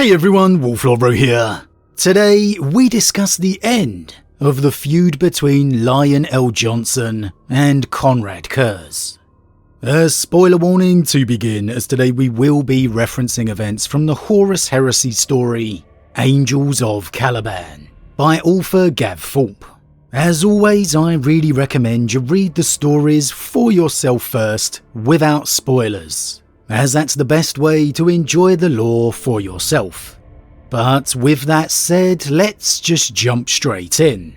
Hey everyone, Wolf Lord Rho here. Today we discuss the end of the feud between Lion L. Johnson and Konrad Curze. A spoiler warning to begin, as today we will be referencing events from the Horus Heresy story, Angels of Caliban, by author Gav Thorpe. As always, I really recommend you read the stories for yourself first, without spoilers, as that's the best way to enjoy the lore for yourself. But with that said, let's just jump straight in.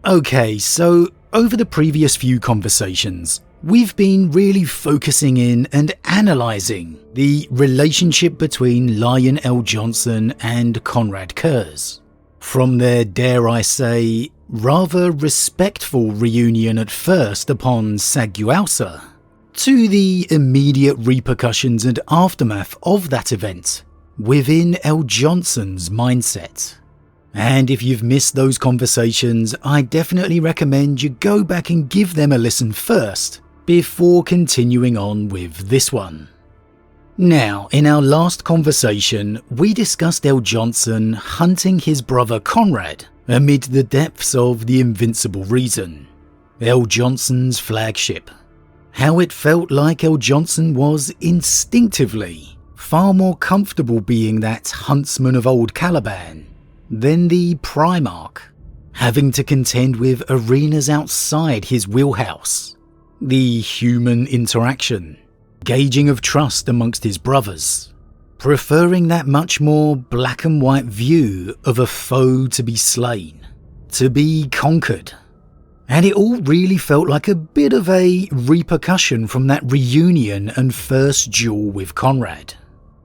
Okay, so over the previous few conversations, we've been really focusing in and analysing the relationship between Lion L. Johnson and Konrad Curze. From their, dare I say, rather respectful reunion at first upon Sagualsa, to the immediate repercussions and aftermath of that event within L. Johnson's mindset. And if you've missed those conversations, I definitely recommend you go back and give them a listen first, before continuing on with this one. Now, in our last conversation, we discussed L. Johnson hunting his brother Konrad amid the depths of the Invincible Reason, L. Johnson's flagship. How it felt like L. Johnson was instinctively far more comfortable being that huntsman of old Caliban than the Primarch, having to contend with arenas outside his wheelhouse, the human interaction, gauging of trust amongst his brothers, preferring that much more black and white view of a foe to be slain, to be conquered. And it all really felt like a bit of a repercussion from that reunion and first duel with Konrad.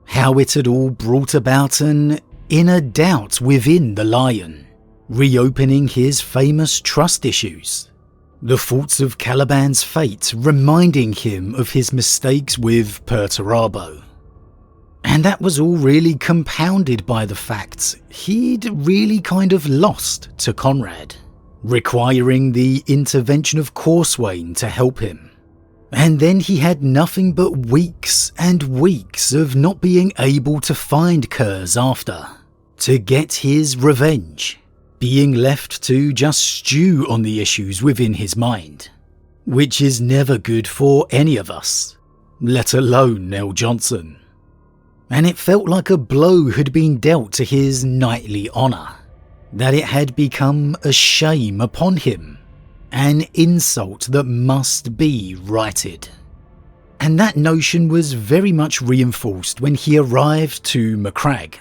How it had all brought about an inner doubt within the Lion, reopening his famous trust issues. The thoughts of Caliban's fate reminding him of his mistakes with Perturabo. And that was all really compounded by the fact he'd really kind of lost to Konrad, requiring the intervention of Corswain to help him. And then he had nothing but weeks and weeks of not being able to find Curze after, to get his revenge, being left to just stew on the issues within his mind, which is never good for any of us, let alone L. Johnson. And it felt like a blow had been dealt to his knightly honour, that it had become a shame upon him, an insult that must be righted. And that notion was very much reinforced when he arrived to Macragge,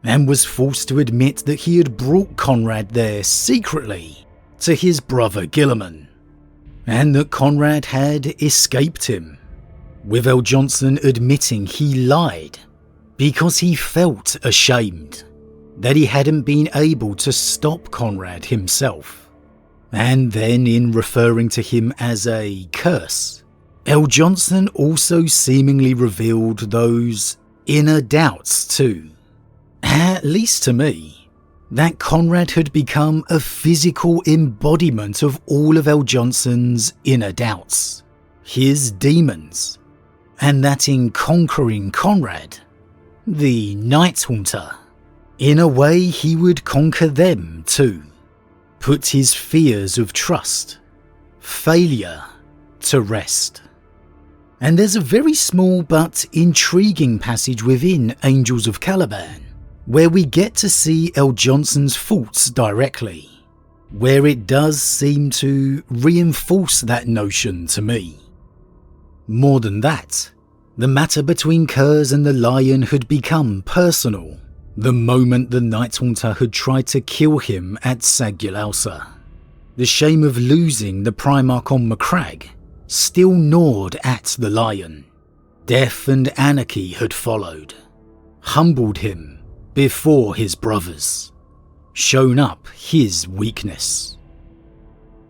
and was forced to admit that he had brought Konrad there secretly to his brother Guilliman, and that Konrad had escaped him, with L. Johnson admitting he lied because he felt ashamed that he hadn't been able to stop Konrad himself. And then in referring to him as a curse, L. Johnson also seemingly revealed those inner doubts too. At least to me, that Konrad had become a physical embodiment of all of L. Johnson's inner doubts, his demons, and that in conquering Konrad, the Night Haunter, in a way he would conquer them too, put his fears of trust, failure to rest. And there's a very small but intriguing passage within Angels of Caliban, where we get to see L. Johnson's faults directly, where it does seem to reinforce that notion to me. More than that, the matter between Curze and the Lion had become personal the moment the Night Haunter had tried to kill him at Sagualsa. The shame of losing the Primarch on Macragge still gnawed at the Lion. Death and anarchy had followed, humbled him before his brothers, shown up his weakness.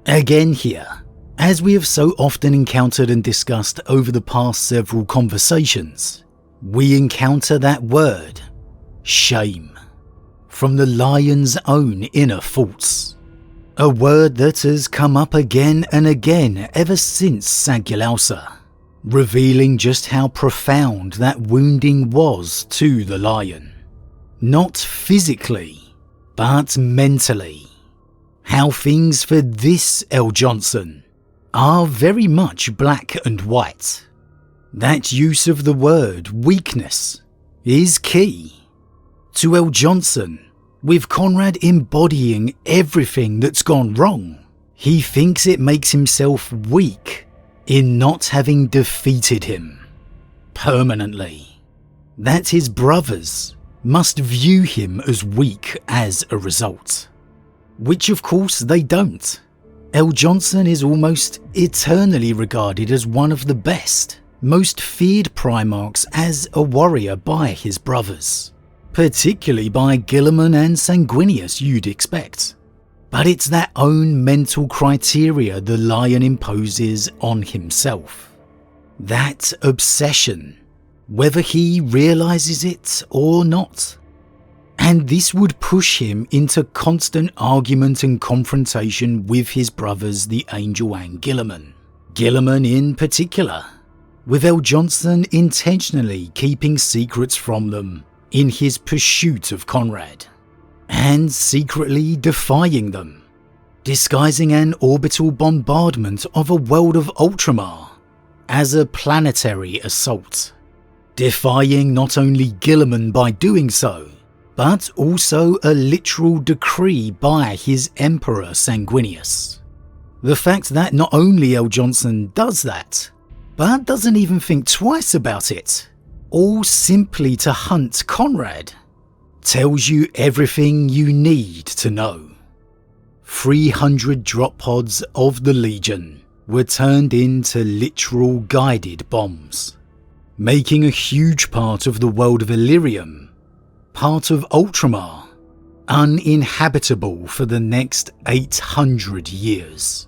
Again here, as we have so often encountered and discussed over the past several conversations, we encounter that word, shame, from the Lion's own inner thoughts. A word that has come up again and again ever since Sagualsa, revealing just how profound that wounding was to the Lion. Not physically, but mentally. How things for this L. Johnson are very much black and white. That use of the word weakness is key. To L. Johnson, with Konrad embodying everything that's gone wrong, he thinks it makes himself weak in not having defeated him permanently. That his brothers must view him as weak as a result. Which of course they don't. L. Johnson is almost eternally regarded as one of the best, most feared Primarchs as a warrior by his brothers. Particularly by Guilliman and Sanguinius, you'd expect. But it's that own mental criteria the Lion imposes on himself. That obsession, whether he realises it or not. And this would push him into constant argument and confrontation with his brothers, the Angel and Guilliman. Guilliman in particular, with L. Johnson intentionally keeping secrets from them in his pursuit of Konrad, and secretly defying them, disguising an orbital bombardment of a world of Ultramar as a planetary assault, defying not only Guilliman by doing so, but also a literal decree by his Emperor Sanguinius. The fact that not only L. Johnson does that, but doesn't even think twice about it, all simply to hunt Konrad, tells you everything you need to know. 300 drop pods of the Legion were turned into literal guided bombs, making a huge part of the world of Illyrium, part of Ultramar, uninhabitable for the next 800 years.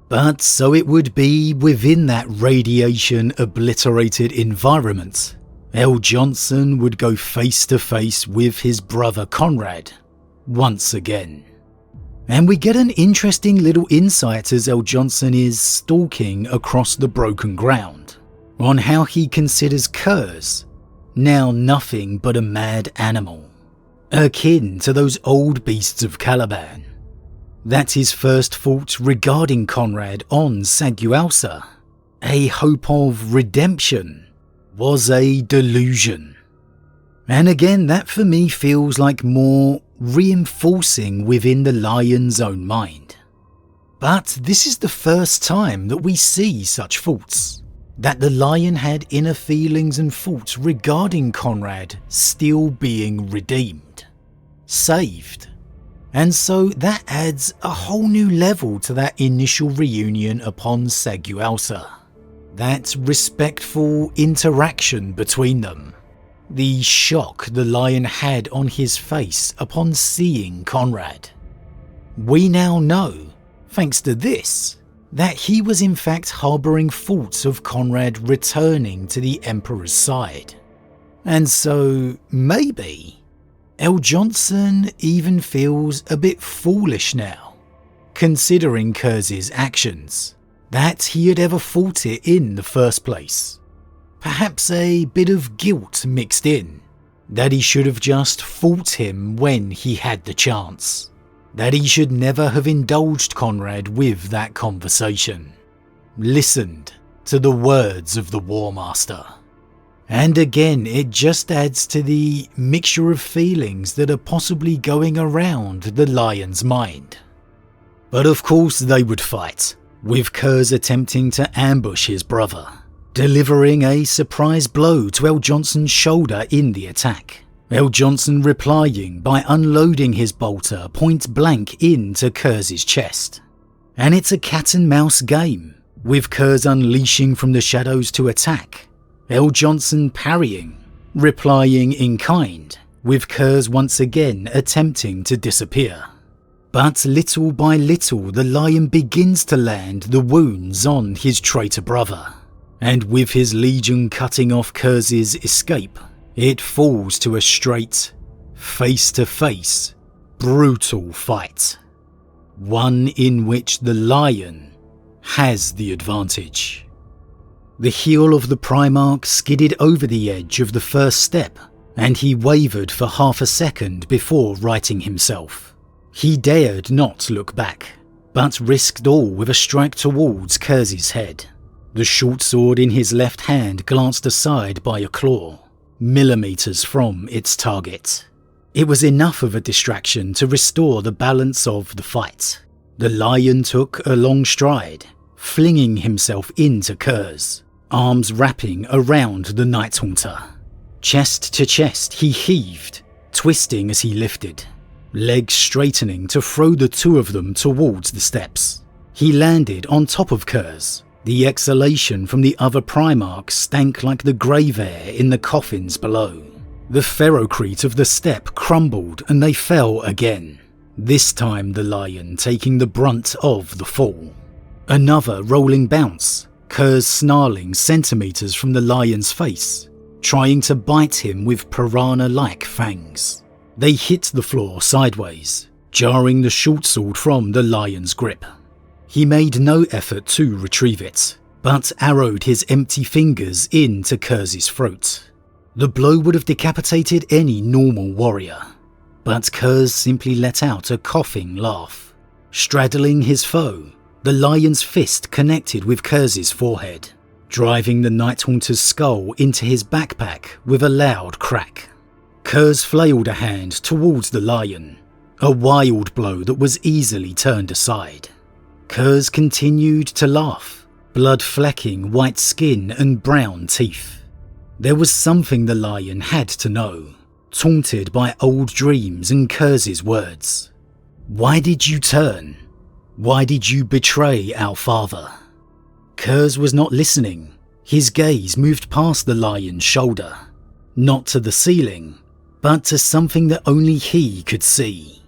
But so it would be within that radiation-obliterated environment, L. Johnson would go face to face with his brother Konrad once again. And we get an interesting little insight as L. Johnson is stalking across the broken ground on how he considers Curze now nothing but a mad animal, akin to those old beasts of Caliban. That his first thought regarding Konrad on Sagualsa, a hope of redemption, was a delusion. And again, that for me feels like more reinforcing within the Lion's own mind. But this is the first time that we see such thoughts, that the Lion had inner feelings and thoughts regarding Konrad still being redeemed, saved. And so that adds a whole new level to that initial reunion upon Sagualsa. That respectful interaction between them. The shock the Lion had on his face upon seeing Konrad. We now know, thanks to this, that he was in fact harbouring thoughts of Konrad returning to the Emperor's side. And so, maybe L. Johnson even feels a bit foolish now, considering Curze's actions, that he had ever fought it in the first place. Perhaps a bit of guilt mixed in, that he should have just fought him when he had the chance, that he should never have indulged Konrad with that conversation, listened to the words of the War Master. And again, it just adds to the mixture of feelings that are possibly going around the Lion's mind. But of course they would fight, with Curze attempting to ambush his brother, delivering a surprise blow to L. Johnson's shoulder in the attack. L. Johnson replying by unloading his bolter point blank into Curze's chest. And it's a cat and mouse game, with Curze unleashing from the shadows to attack, L. Johnson parrying, replying in kind, with Curze once again attempting to disappear. But little by little the Lion begins to land the wounds on his traitor brother, and with his Legion cutting off Curze's escape, it falls to a straight, face-to-face, brutal fight. One in which the Lion has the advantage. The heel of the Primarch skidded over the edge of the first step and he wavered for half a second before righting himself. He dared not look back, but risked all with a strike towards Curze's head. The short sword in his left hand glanced aside by a claw, millimeters from its target. It was enough of a distraction to restore the balance of the fight. The lion took a long stride, flinging himself into Curze, arms wrapping around the Night Haunter. Chest to chest he heaved, twisting as he lifted, legs straightening to throw the two of them towards the steps. He landed on top of Curze. The exhalation from the other Primarchs stank like the grave air in the coffins below. The ferrocrete of the step crumbled and they fell again, this time the lion taking the brunt of the fall. Another rolling bounce, Curze snarling centimeters from the lion's face, trying to bite him with piranha-like fangs. They hit the floor sideways, jarring the short sword from the lion's grip. He made no effort to retrieve it, but arrowed his empty fingers into Curze's throat. The blow would have decapitated any normal warrior, but Curze simply let out a coughing laugh. Straddling his foe, the lion's fist connected with Curze's forehead, driving the Night Haunter's skull into his backpack with a loud crack. Curze flailed a hand towards the lion, a wild blow that was easily turned aside. Curze continued to laugh, blood flecking white skin and brown teeth. There was something the lion had to know, taunted by old dreams and Curze's words. Why did you turn? Why did you betray our father? Curze was not listening. His gaze moved past the lion's shoulder, not to the ceiling, but to something that only he could see.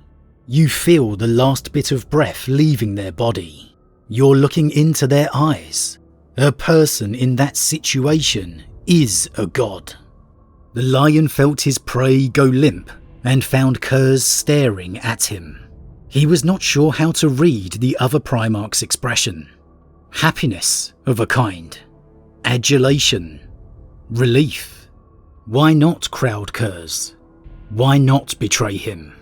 You feel the last bit of breath leaving their body. You're looking into their eyes. A person in that situation is a god. The lion felt his prey go limp and found Curze staring at him. He was not sure how to read the other Primarch's expression. Happiness of a kind. Adulation. Relief. Why not crowd Curze? Why not betray him?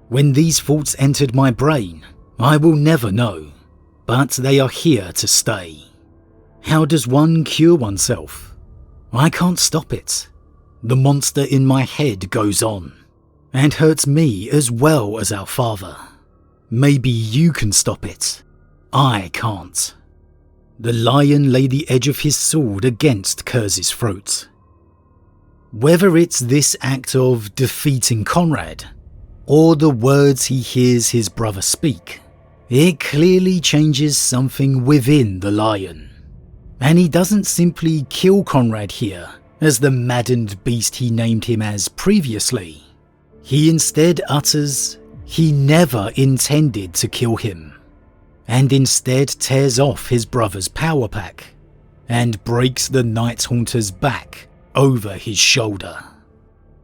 When these thoughts entered my brain, I will never know, but they are here to stay. How does one cure oneself? I can't stop it. The monster in my head goes on, and hurts me as well as our father. Maybe you can stop it. I can't. The lion lay the edge of his sword against Curze's throat. Whether it's this act of defeating Konrad, or the words he hears his brother speak, it clearly changes something within the lion. And he doesn't simply kill Konrad here, as the maddened beast he named him as previously. He instead utters, he never intended to kill him, and instead tears off his brother's power pack, and breaks the Night Haunter's back over his shoulder.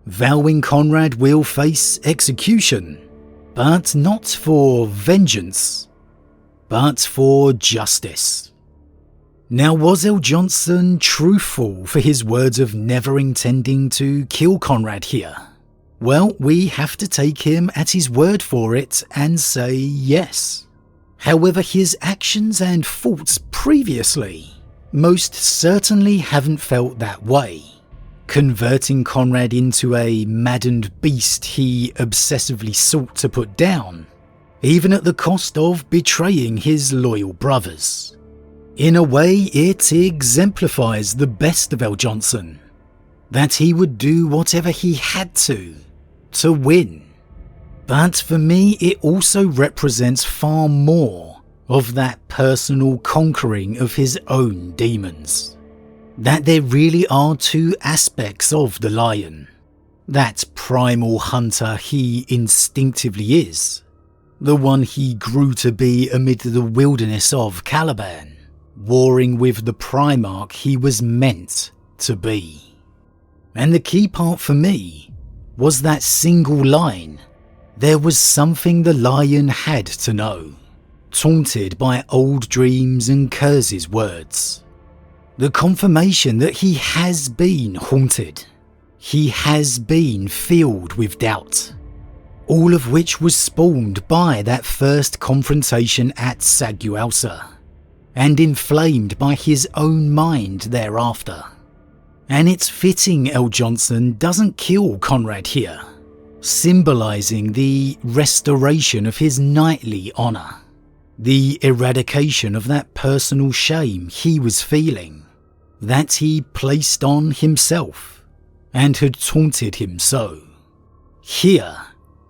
Vowing Konrad will face execution, but not for vengeance, but for justice. Now, was El'Jonson truthful for his words of never intending to kill Konrad here? Well, we have to take him at his word for it and say yes. However, his actions and thoughts previously most certainly haven't felt that way. Converting Konrad into a maddened beast he obsessively sought to put down, even at the cost of betraying his loyal brothers. In a way, it exemplifies the best of El'Jonson, that he would do whatever he had to win. But for me, it also represents far more of that personal conquering of his own demons. That there really are two aspects of the lion. That primal hunter he instinctively is, the one he grew to be amid the wilderness of Caliban, warring with the Primarch he was meant to be. And the key part for me was that single line. There was something the lion had to know, taunted by old dreams and Curze's words. The confirmation that he has been haunted. he has been filled with doubt, all of which was spawned by that first confrontation at Sagualsa, and inflamed by his own mind thereafter. And it's fitting L. Johnson doesn't kill Konrad here, symbolising the restoration of his knightly honour, the eradication of that personal shame he was feeling, that he placed on himself, and had taunted him so. Here,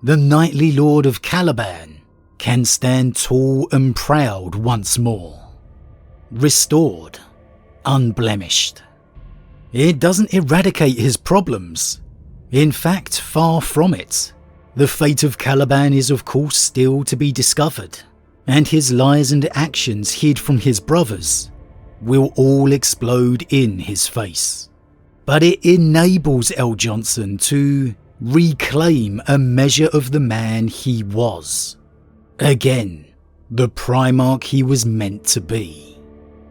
the knightly lord of Caliban can stand tall and proud once more, restored, unblemished. It doesn't eradicate his problems. In fact, far from it. The fate of Caliban is of course still to be discovered, and his lies and actions hid from his brothers will all explode in his face. But it enables L. Johnson to reclaim a measure of the man he was. Again, the Primarch he was meant to be.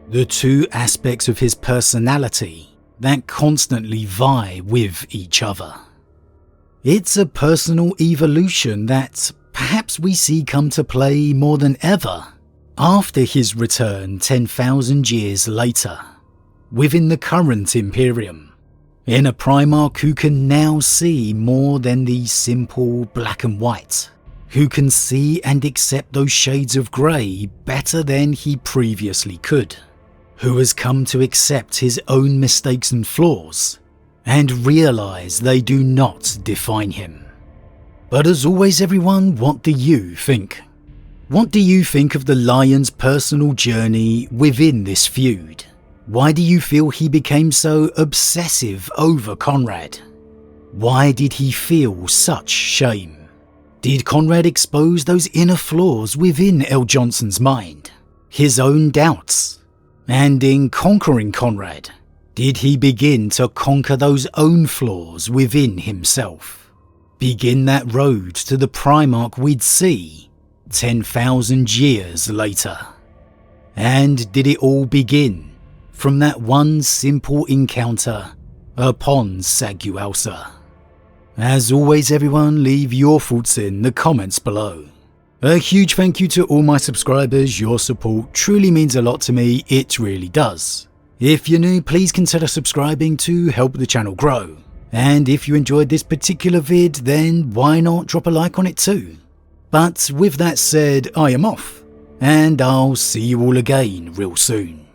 The two aspects of his personality that constantly vie with each other. It's a personal evolution that perhaps we see come to play more than ever after his return 10,000 years later, within the current Imperium, in a Primarch who can now see more than the simple black and white, who can see and accept those shades of grey better than he previously could, who has come to accept his own mistakes and flaws, and realise they do not define him. But as always everyone, what do you think? What do you think of the Lion's personal journey within this feud? Why do you feel he became so obsessive over Konrad? Why did he feel such shame? Did Konrad expose those inner flaws within L. Johnson's mind? His own doubts? And in conquering Konrad, did he begin to conquer those own flaws within himself? Begin that road to the Primarch we'd see 10,000 years later? And did it all begin from that one simple encounter upon Sagualsa? As always everyone, leave your thoughts in the comments below. A huge thank you to all my subscribers. Your support truly means a lot to me, it really does. If you're new, please consider subscribing to help the channel grow. And if you enjoyed this particular vid, then why not drop a like on it too. But with that said, I am off, and I'll see you all again real soon.